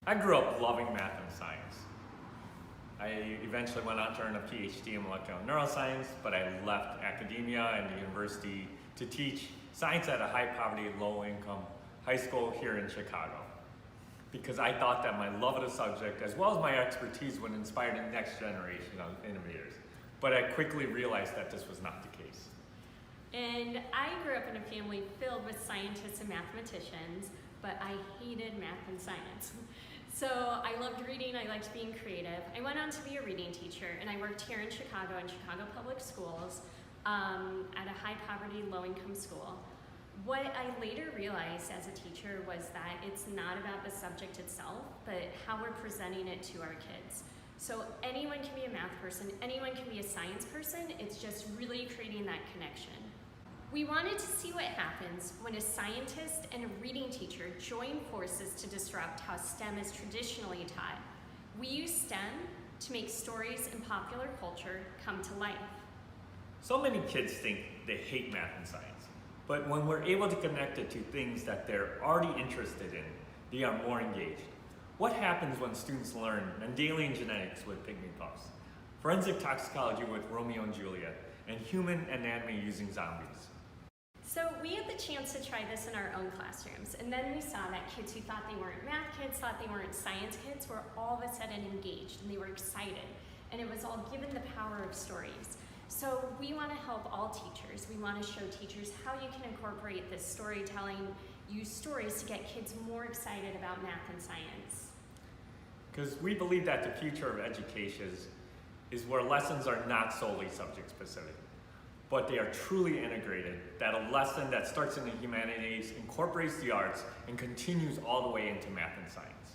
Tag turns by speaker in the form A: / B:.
A: I grew up loving math and science. I eventually went on to earn a PhD in molecular neuroscience, but I left academia and the university to teach science at a high poverty, low income high school here in Chicago. Because I thought that my love of the subject, as well as my expertise, would inspire the next generation of innovators. But I quickly realized that this was not the case.
B: And I grew up in a family filled with scientists and mathematicians, but I hated math and science. So I loved reading, I liked being creative. I went on to be a reading teacher, and I worked here in Chicago Public Schools at a high poverty, low income school. What I later realized as a teacher was that it's not about the subject itself, but how we're presenting it to our kids. So anyone can be a math person, anyone can be a science person, it's just really creating that connection. We wanted to see what happens when a scientist and a reading teacher join forces to disrupt how STEM is traditionally taught. We use STEM to make stories in popular culture come to life.
A: So many kids think they hate math and science, but when we're able to connect it to things that they're already interested in, they are more engaged. What happens when students learn Mendelian genetics with pygmy puffs, forensic toxicology with Romeo and Juliet, and human anatomy using zombies?
B: So we had the chance to try this in our own classrooms, and then we saw that kids who thought they weren't math kids, thought they weren't science kids, were all of a sudden engaged and they were excited. And it was all given the power of stories. So we want to help all teachers. We want to show teachers how you can incorporate this storytelling, use stories to get kids more excited about math and science.
A: Because we believe that the future of education is where lessons are not solely subject specific, but they are truly integrated, that a lesson that starts in the humanities incorporates the arts and continues all the way into math and science.